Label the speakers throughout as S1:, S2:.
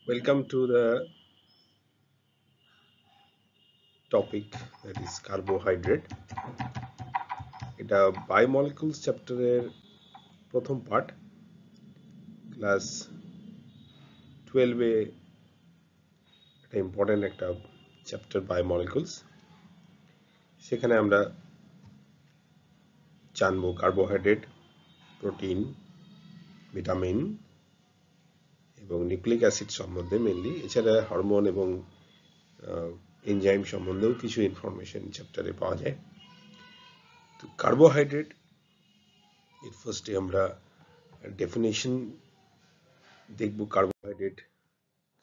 S1: Welcome to the topic that is carbohydrate. এটা biomolecules চ্যাপ্টারের প্রথম পার্ট ক্লাস 12 এ একটা ইম্পর্টেন্ট একটা চ্যাপ্টার biomolecules সেখানে আমরা জানবো কার্বোহাইড্রেট, প্রোটিন, ভিটামিন এবং নিউক্লিক অ্যাসিড সম্বন্ধে মেইনলি, এছাড়া হরমোন এবং এনজাইম সম্বন্ধেও কিছু ইনফরমেশন চ্যাপ্টারে পাওয়া যায়। তো কার্বোহাইড্রেট এর ফার্স্টে আমরা ডেফিনেশন দেখব। কার্বোহাইড্রেট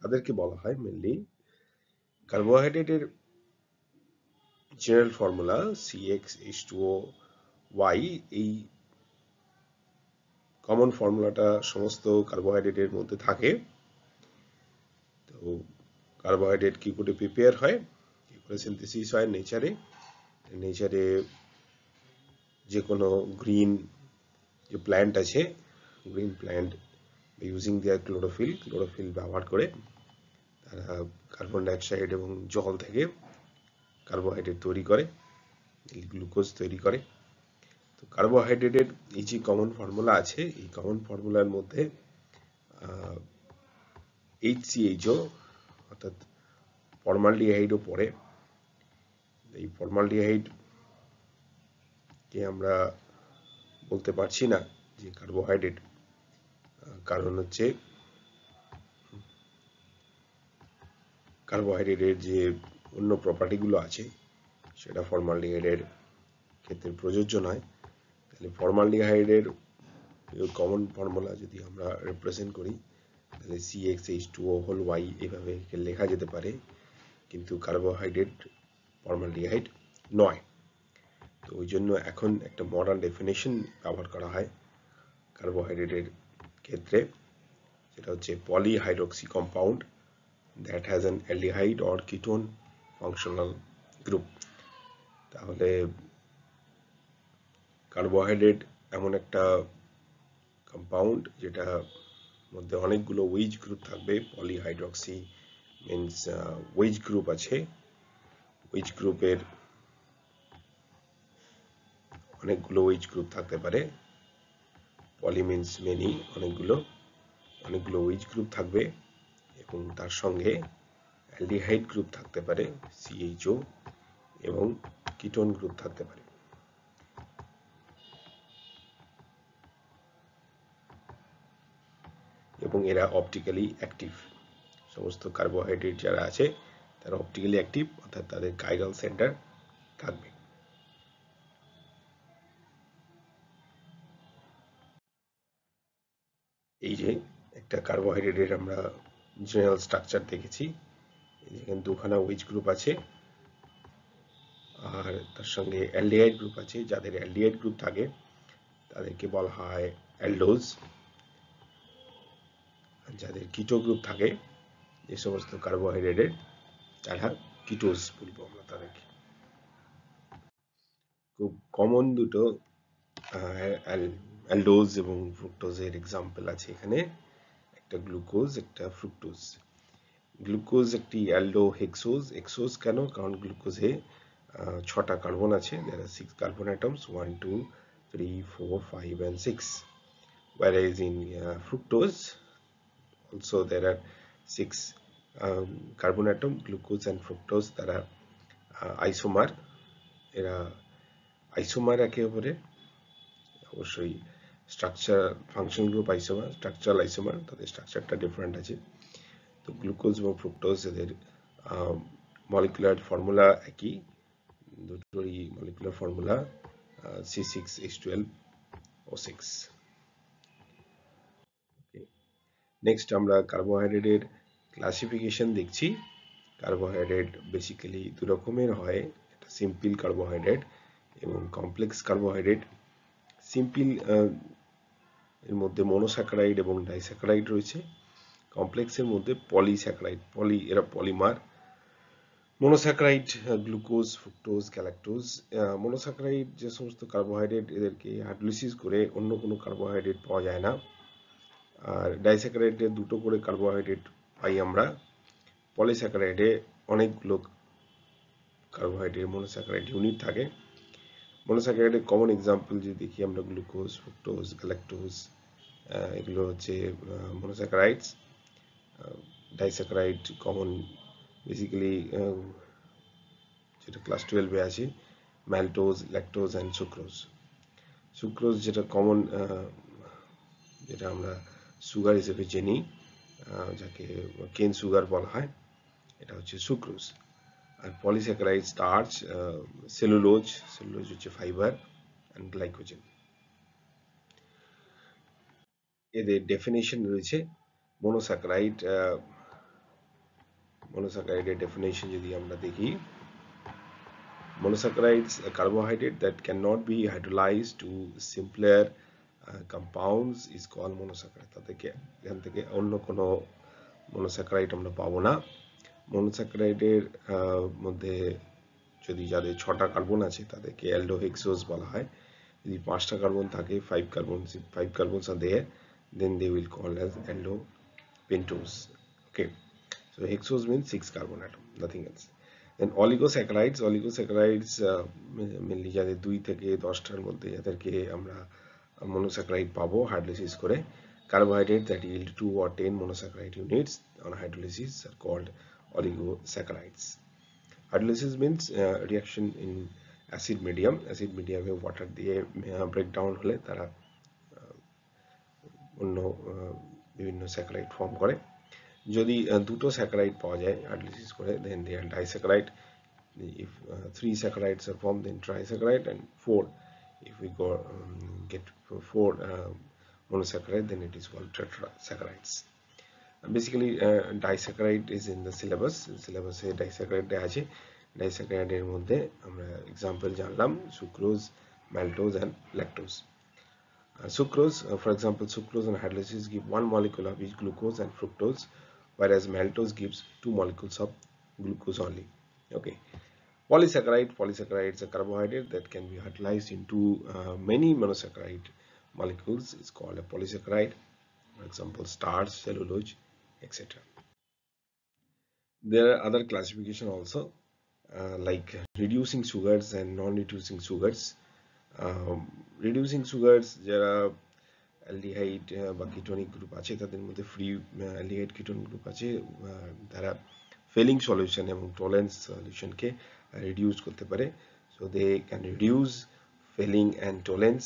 S1: তাদেরকে বলা হয় মেনলি কার্বোহাইড্রেটের জেনারেল ফর্মুলা CxH2O এই কমন ফর্মুলাটা সমস্ত কার্বোহাইড্রেটের মধ্যে থাকে। তো কার্বোহাইড্রেট কি করে প্রিপেয়ার হয়, কি করে সিনথেসিস হয় নেচারে যে কোনো গ্রিন যে প্ল্যান্ট আছে, green plant using their chlorophyll ব্যবহার করে তারা কার্বন ডাইঅক্সাইড এবং জল থেকে কার্বোহাইড্রেট তৈরি করে, গ্লুকোজ তৈরি করে। তো কার্বোহাইড্রেটের এই যে কমন ফর্মুলা আছে, এই কমন ফর্মুলার মধ্যে HCHO অর্থাৎ ফর্মালডিহাইডও পড়ে। এই ফর্মালডিহাইড কে আমরা বলতে পারছি না যে কার্বোহাইড্রেট, কারণ হচ্ছে কার্বোহাইড্রেটের যে অন্য প্রপার্টিগুলো আছে সেটা ফর্মালডিহাইডের ক্ষেত্রে প্রযোজ্য নয়। তাহলে ফর্মালডিহাইডের কমন ফর্মুলা যদি আমরা রিপ্রেজেন্ট করি তাহলে CxH2O এভাবে লেখা যেতে পারে, কিন্তু কার্বোহাইড্রেট ফর্মালডিহাইড নয়। তো ওই জন্য এখন একটা মডার্ন ডেফিনেশন ব্যবহার করা হয় কার্বোহাইড্রেটের ক্ষেত্রে, যেটা হচ্ছে polyhydroxy compound that has an aldehyde or ketone functional group. তাহলে কার্বোহাইড্রেট এমন একটা কম্পাউন্ড যেটা মধ্যে অনেকগুলো ওয়েজ গ্রুপ থাকবে। পলিহাইড্রক্সি মিনস ওয়েজ গ্রুপ আছে, ওয়েজ গ্রুপের অনেকগুলো ওয়েজ গ্রুপ থাকতে পারে। পলি মিনস মেনি, অনেকগুলো ওয়েজ গ্রুপ থাকবে এবং তার সঙ্গে অ্যালডিহাইড গ্রুপ থাকতে পারে CHO এবং কিটোন গ্রুপ থাকতে পারে। এবং এরা অপটিক্যালি অ্যাক্টিভ। সমস্ত কার্বোহাইড্রেট যারা আছে তারা অপটিক্যালি অ্যাক্টিভ, অর্থাৎ তাদের কাইরাল সেন্টার থাকবে। এই যে একটা কার্বোহাইড্রেটের আমরা জেনারেল স্ট্রাকচার দেখেছি, এখানে দুখানা ওয়েজ গ্রুপ আছে আর তার সঙ্গে অ্যালডিহাইড গ্রুপ আছে। যাদের অ্যালডিহাইড গ্রুপ থাকে তাদেরকে বলা হয় অ্যালডোজ, আর যাদের কিটো গ্রুপ থাকে যে সমস্ত কার্বোহাইড্রেটের তারা কিটোজ বলবো আমরা তাদেরকে। খুব কমন দুটো অ্যালডোজ এবং ফ্রুক্টোজের এক্সাম্পল আছে এখানে, একটা গ্লুকোজ, একটা ফ্রুক্টোজ। গ্লুকোজ একটি অ্যালডো হেক্সোজ কেন? কারণ গ্লুকোজে 6টা কার্বন আছে, there are 6 carbon atoms, 1 2 3 4 5 and 6, whereas in fructose also there are 6 carbon atom. Glucose and fructose তারা আইসোমার, এরা আইসোমার একে অপরের, অবশ্যই structure function group isomer, structural isomer, তাদের স্ট্রাকচারটা ডিফারেন্ট আছে। তো গ্লুকোজ এবং ফ্রুক্টোজ এদের মলিকুলার ফর্মুলা একই, দুটোরই মলিকুলার ফর্মুলা C6H12O6। নেক্সট আমরা কার্বোহাইড্রেটের ক্লাসিফিকেশন দেখছি। কার্বোহাইড্রেট বেসিক্যালি দু রকমের হয়, একটা সিম্পল কার্বোহাইড্রেট এবং কমপ্লেক্স কার্বোহাইড্রেট। সিম্পল এর মধ্যে মোনোস্যাকারাইড এবং ডাইস্যাকারাইড রয়েছে, কমপ্লেক্সের মধ্যে পলিস্যাকারাইড, এরা polymer. Monosaccharide glucose, fructose, galactose. Monosaccharide যে সমস্ত কার্বোহাইড্রেট, এদেরকে হাইড্রোলিসিস করে অন্য কোনো কার্বোহাইড্রেট পাওয়া যায় না। আর ডাইস্যাকারাইডে দুটো করে কার্বোহাইড্রেট পাই আমরা পলিস্যাকারাইডে অনেকগুলো কার্বোহাইড্রেট মনোস্যাকারাইড ইউনিট থাকে। মনোস্যাকারাইডের কমন এক্সাম্পল যদি দেখি আমরা গ্লুকোজ, ফ্রুক্টোজ, গ্যালাক্টোজ, এগুলো হচ্ছে মনোস্যাকারাইডস। ডাইস্যাকারাইড কমন বেসিক্যালি যেটা ক্লাস 12-এ আছে ম্যালটোজ, ল্যাকটোজ অ্যান্ড সুক্রোজ। সুক্রোজ যেটা কমন, যেটা আমরা সুগার হিসেবে চিনি, যাকে কেন সুগার বলা হয়, এটা হচ্ছে সুক্রোজ। আর পলিস্যাকারাইড স্টার্চ, সেলুলোজ হচ্ছে ফাইবার অ্যান্ড গ্লাইকোজেন। এদের ডেফিনেশন রয়েছে। মনোস্যাকারাইডের ডেফিনেশন যদি আমরা দেখি, monosaccharides a carbohydrate that cannot be hydrolyzed to simpler compounds is called monosaccharide। তাদেরকে এখান থেকে অন্য কোনো মনোস্যাকারাইড আমরা পাবো না। মনোস্যাকারাইডের মধ্যে যদি যাদের 6টা কার্বন আছে তাদেরকে অ্যালডোহেক্সোজ বলা হয়। যদি 5টা কার্বন থাকে, 5 carbons are there, then they will call as aldopentose. Okay, so hexose means 6 carbon atom, nothing else. Then oligosaccharides mainly যাদের 2 থেকে 10টার মধ্যে, যাদেরকে আমরা মনোস্যাকারাইড পাবো হাইড্রোলাইসিস করে। Carbohydrates that yield 2 or 10 monosaccharide units on hydrolysis are called oligosaccharides. Hydrolysis means reaction in acid medium a water দিয়ে breakdown হলে তারা অন্য বিভিন্ন স্যাকারাইড ফর্ম করে। যদি দুটো স্যাকারাইড পাওয়া যায় হাইড্রোলাইসিস করে, then they are disaccharide. If 3 saccharides are formed, then trisaccharide, and 4, if we get 4 monosaccharide, then it is called tetrasaccharides. Basically disaccharide is in the syllabus A disaccharide আছে। disaccharide এর মধ্যে আমরা example জানলাম sucrose, ম্যালটোজ and lactose. Sucrose, for example, sucrose and hydrolysis give 1 molecule of each glucose and fructose, whereas maltose gives 2 molecules of glucose only. Okay. Polysaccharides are carbohydrate that can be hydrolyzed into many monosaccharide molecules. It's called a polysaccharide. For example, starch, cellulose, etc. There are other classification also, like reducing sugars and non-reducing sugars. Reducing sugars যারা aldehyde বা কিটোনিক group আছে, তাদের মধ্যে free aldehyde ketone group আছে, তারা Fehling solution এবং tolerance সলিউশনকে reduce করতে পারে। So they can reduce Fehling and tolerance.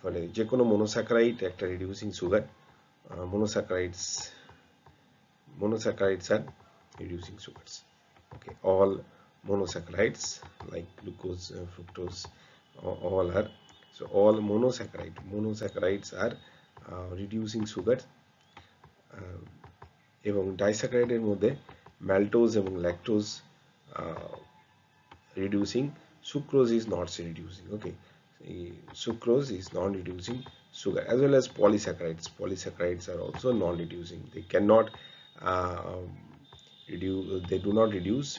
S1: ফলে যে কোনো মনোস্যাকারাইড একটা reducing sugar. monosaccharides are reducing sugars. Okay, all monosaccharides like glucose, fructose, all are, so all monosaccharides are reducing sugar. এবং ডাইস্যাকারাইডের মধ্যে ম্যালটোজ এবং lactose reducing, sucrose is not reducing. Okay, sucrose is non-reducing sugar, as well as polysaccharides are also non-reducing. They cannot they do not reduce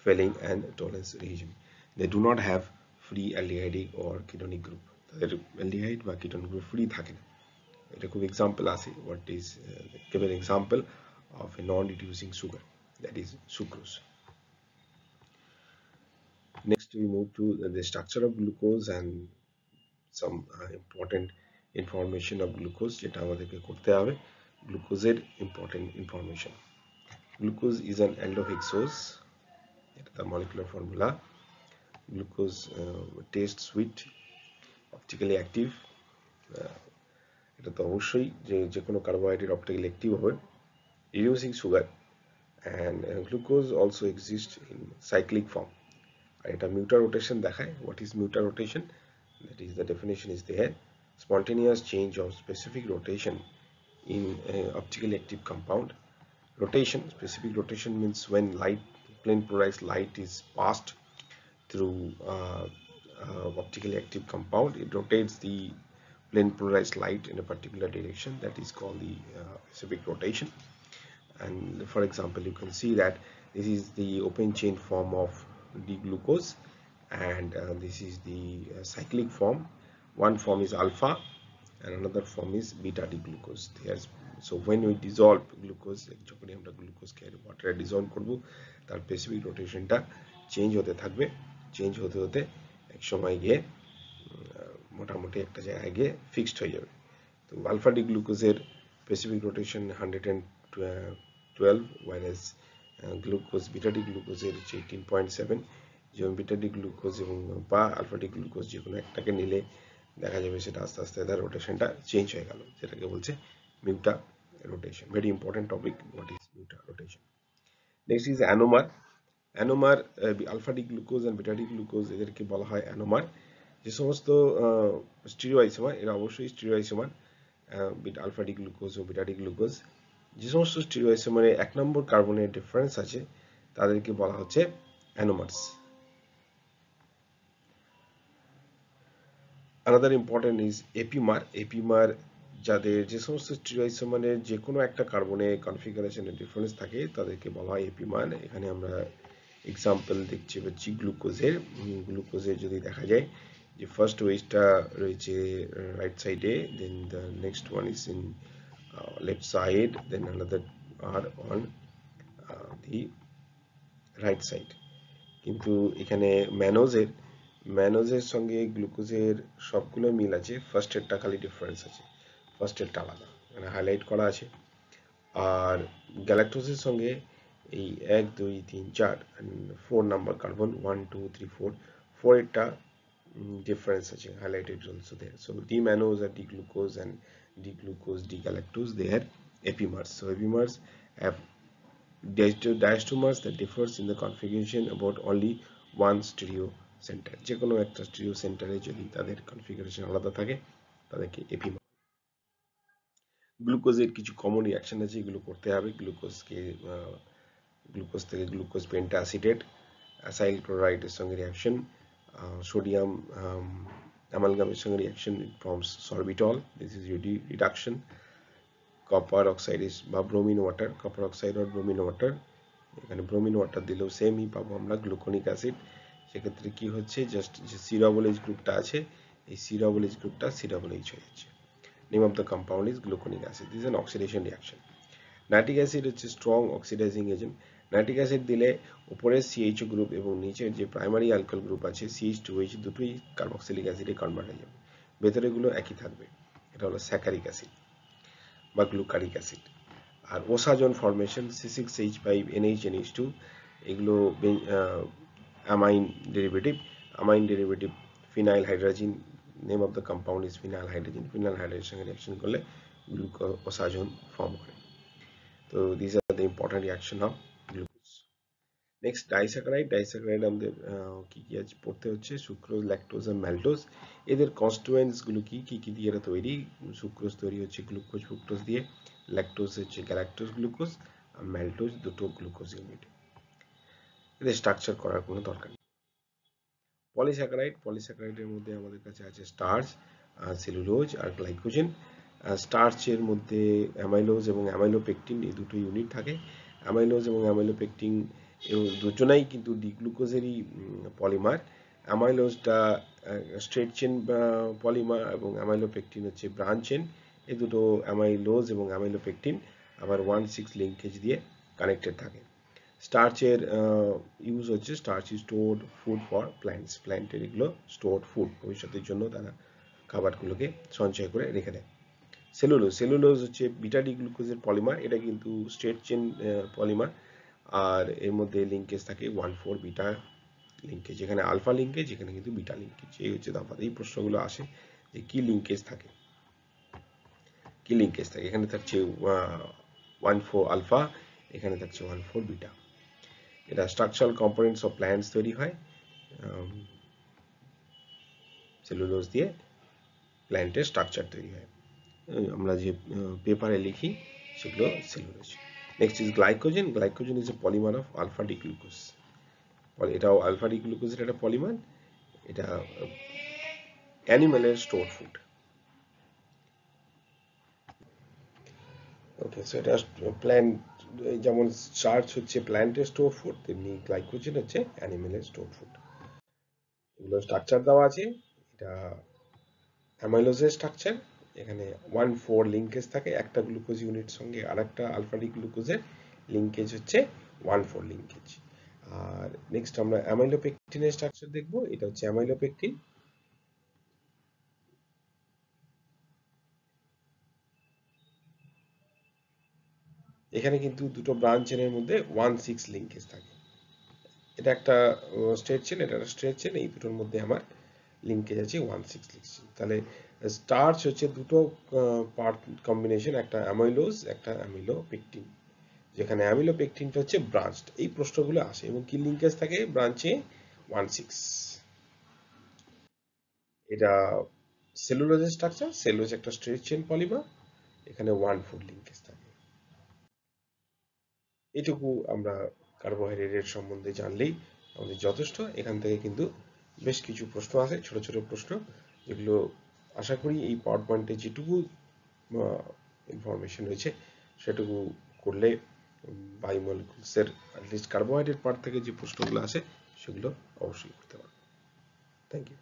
S1: Fehling and tolerance region. They do not have free aldehyde or ketonic group. তাদের aldehyde বা ketone group free থাকে না। এটা খুব example আছে। What is give an example of a non-reducing sugar, that is sucrose. Next we move to the structure of glucose and some important information of glucose যেটা আমাদেরকে করতে হবে। গ্লুকোজের important information. Glucose is an aldohexose. এটা তার molecular formula. Glucose tastes sweet, optically active. এটা তো অবশ্যই যে কোনো কার্বোহাইড্রেট অপটিক্যালি অ্যাক্টিভ হবে, reducing sugar, and glucose also exists in cyclic form. আর এটা mutar rotation দেখায়। What is mutar rotation? That is, the definition is there: spontaneous change of specific rotation in optically active compound. Specific rotation means when plane polarized light is passed through optically active compound, it rotates the plane polarized light in a particular direction. That is called the specific rotation. And for example, you can see that this is the open chain form of the glucose, and this is the cyclic form. One form is alpha and another form is beta D glucose. So when we dissolve glucose, যখনই আমরা গ্লুকোজকে ওয়াটারে dissolved করব, তার specific রোটেশনটা change হতে থাকবে, change হতে হতে এক সময় গিয়ে মোটামুটি একটা জায়গায় গিয়ে ফিক্সড হয়ে যাবে। তো আলফা ডি গ্লুকোজের specific rotation 112, whereas glucose beta D গ্লুকোজের হচ্ছে 18.7। যেমন বিটা ডি গ্লুকোজ এবং বা আলফা ডি গ্লুকোজ যে কোনো একটাকে নিলে দেখা যাবে সেটা আস্তে আস্তে তার রোটেশনটা চেঞ্জ হয়ে গেল, যেটাকে বলছে mutarotation. Very important topic, what is mutarotation. Next is anomer. Anomer, alpha D glucose and beta D glucose এদেরকে বলা হয় অ্যানোমার। যে সমস্ত স্টিরিওআইসোমার, এরা অবশ্যই স্টিরিওআইসোমার, আলফা ডি গ্লুকোজ ও বিটা ডি গ্লুকোজ, যে সমস্ত স্টিরিওআইসোমারে 1 নম্বর কার্বনের ডিফারেন্স আছে তাদেরকে বলা হচ্ছে অ্যানোমার্স। Another important is epimer. Epimer যাদের যে সমস্ত স্টিরিওআইসোমারের যে কোনো একটা কার্বনে কনফিগারেশনের ডিফারেন্স থাকে তাদেরকে বলা হয় এপিমার। এখানে আমরা এক্সাম্পল দেখতে পাচ্ছি গ্লুকোজের। গ্লুকোজের যদি দেখা যায় যে ফার্স্ট ওয়েজটা রয়েছে রাইট সাইডে, then the next one is in left side, then another R on the right side. কিন্তু এখানে ম্যানোজের সঙ্গে গ্লুকোজের সবগুলো মিল আছে, ফার্স্ট এরটা খালি ডিফারেন্স আছে, ফার্স্ট এরটা আলাদা, মানে হাইলাইট করা আছে। আর গ্যালাক্টোজের সঙ্গে এই 1 2 3 4 4 নাম্বার কার্বন 1 2 3 4 4 এরটা difference আছে, highlighted also there. So D-mannose are D-glucose and D-glucose, D-galactose, they are epimers. So epimers have diastomers that differs in the configuration about only one stereo center. যে কোনো একটা stereo সেন্টারে যদি তাদের configuration আলাদা থাকে তাদেরকে এপিমার। গ্লুকোজের কিছু কমন রিঅ্যাকশন আছে, এগুলো করতে হবে। গ্লুকোজ থেকে গ্লুকোজ পেন্টাসিটেট, অ্যাসাইল ক্লোরাইডের সঙ্গে রিঅ্যাকশন, সোডিয়াম অ্যামালগামের সঙ্গে reaction, it forms sorbitol, this is UD reduction. Copper oxide বা ব্রোমিন ওয়াটার, কপার অক্সাইড আর ব্রোমিন ওয়াটার, এখানে ব্রোমিন ওয়াটার দিলেও সেমই পাবো আমরা, গ্লুকোনিক অ্যাসিড। সেক্ষেত্রে কি হচ্ছে, জাস্ট যে সিরাবল এইচ গ্রুপটা আছে, এই সিরাবল এইচ গ্রুপটা সিরাবল এইচ হয়ে যাচ্ছে। Name of the compound is gluconic acid. This is an oxidation reaction. Nitric acid হচ্ছে strong oxidizing agent. Nitric acid দিলে উপরের সিএইচও গ্রুপ এবং নিচের যে প্রাইমারি অ্যালকোহল গ্রুপ আছে CH2H দুটোই কার্বক্সিলিক অ্যাসিডে কনভার্ট হয়ে যাবে, ভেতরেগুলো একই থাকবে। এটা হলো স্যাকারিক অ্যাসিড বা গ্লুকারিক অ্যাসিড। আর ওসাজন ফরমেশন C6H5NH2, এগুলো amine derivative. Amine derivative phenyl hydrogen, name of the compound is phenyl hydrogen. Phenyl হাইড্রোজেনের সঙ্গে রিঅ্যাকশন করলে ওসাজন ফর্ম করে। তো these are the important reaction of glucose. Next disaccharide. Disaccharide আমাদের কি কি আছে পড়তে হচ্ছে, সুক্রোজ, ল্যাকটোজ আর ম্যালটোজ। এদের কনস্টিটুয়েন্টস গুলো কি কি দিয়ে এরা তৈরি। সুক্রোজ তৈরি হচ্ছে গ্লুকোজ ফ্রুক্টোজ দিয়ে, ল্যাকটোজ হচ্ছে গ্যালাক্টোজ গ্লুকোজ, আর ম্যালটোজ দুটো গ্লুকোজ ইউনিট। এদের স্ট্রাকচার করার কোনো দরকার নেই। পলিস্যাকারাইড। পলিস্যাকারাইডের মধ্যে আমাদের কাছে আছে স্টার্চ, সেলুলোজ আর গ্লাইকোজেন। স্টার্চের মধ্যে অ্যামাইলোজ এবং অ্যামাইলোপেকটিন, এই দুটো ইউনিট থাকে। অ্যামাইলোজ এবং অ্যামাইলোপেকটিন দুজনাই কিন্তু ডিগ্লুকোজেরই পলিমার। অ্যামাইলোজটা স্ট্রেট চেন পলিমার এবং অ্যামাইলোপেকটিন হচ্ছে ব্রাঞ্চ চেন। এই দুটো অ্যামাইলোজ এবং অ্যামাইলোপেকটিন আবার 1,6 লিঙ্কেজ দিয়ে কানেক্টেড থাকে। স্টার্চের ইউজ হচ্ছে, starch is stored food for plants. প্ল্যান্টের এগুলো স্টোরড ফুড, ভবিষ্যতের জন্য তারা খাবারগুলোকে সঞ্চয় করে রেখে দেয়। সেলুলোজ। সেলুলোজ হচ্ছে বিটা ডি গ্লুকোজের পলিমার, এটা কিন্তু স্ট্রেট চেন পলিমার, আর এর মধ্যে লিঙ্কেজ থাকে 1,4 বিটা লিঙ্কেজ, যেখানে আলফা লিঙ্কেজ, যেখানে কিন্তু বিটা লিঙ্কেজ। এই হচ্ছে তফাৎ। এই প্রশ্নগুলো আসে যে কি লিঙ্কেজ থাকে, কি লিঙ্কেজ থাকে। এখানে থাকছে 1,4 আলফা, এখানে থাকছে 1,4 বিটা। এটা স্ট্রাকচারাল কম্পোনেন্টস অফ প্ল্যান্টস তৈরি হয় সেলুলোজ দিয়ে, প্ল্যান্টের স্ট্রাকচার তৈরি হয়, আমরা যে পেপারে লিখি সেগুলো cellulose. Next is glycogen. Glycogen is a polymer of alpha D glucose. এটাও আলফা ডি গ্লুকোজের একটা পলিমার, এটা অ্যানিমেলের স্টোর ফুড। ওকে, সো এটা প্ল্যান্ট, যেমন স্টার্চ হচ্ছে প্ল্যান্টের স্টোর ফুড, তেমনি গ্লাইকোজেন হচ্ছে অ্যানিমেলের স্টোর ফুড। এগুলো স্ট্রাকচার দেওয়া আছে, এটা অ্যামাইলোজের স্ট্রাকচার এখানে 1,4 লিঙ্কেজ থাকে একটা গ্লুকোজ ইউনিট সঙ্গে আরেকটা আলফা ডি গ্লুকোজের লিঙ্কেজ হচ্ছে 1,4 লিঙ্কেজ। আর নেক্সট আমরা অ্যামাইলোপেকটিনের স্ট্রাকচার দেখব। এটা হচ্ছে অ্যামাইলোপেকটিন। এখানে কিন্তু দুটো ব্রাঞ্চ চেনের মধ্যে 1,6 লিঙ্কেজ থাকে। এটা একটা স্ট্রেট চেন, এটা একটা স্ট্রেট চেন, এই দুটোর মধ্যে আমার লিঙ্কেজ আছে 1,6 লিঙ্কেজ। তাহলে স্টার্চ হচ্ছে দুটো পার্ট কম্বিনেশন, একটা অ্যামাইলোজ একটা অ্যামিলোপেকটিন, যেখানে অ্যামিলোপেকটিনটা হচ্ছে ব্রাঞ্চড। এই প্রশ্নগুলো আসে এবং কি লিঙ্কেজ থাকে ব্রাঞ্চে 1,6। এটা সেলুলোজের স্ট্রাকচার, সেলুলোজ একটা স্ট্রেট চেন পলিমার, এখানে 1,4 লিঙ্কেজ থাকে। এটুকু আমরা কার্বোহাইড্রেট সম্বন্ধে জানলেই আমাদের যথেষ্ট। এখান থেকে কিন্তু বেশ কিছু প্রশ্ন আছে, ছোট ছোট প্রশ্ন, যেগুলো আশা করি এই পাওয়ার পয়েন্টে যেটুকু ইনফরমেশন রয়েছে সেটুকু করলে বায়োমলিকুলসের অ্যাটলিস্ট কার্বোহাইড্রেট পার্ট থেকে যে প্রশ্নগুলো আসে সেগুলো অবশ্যই করতে পারবে। Thank you.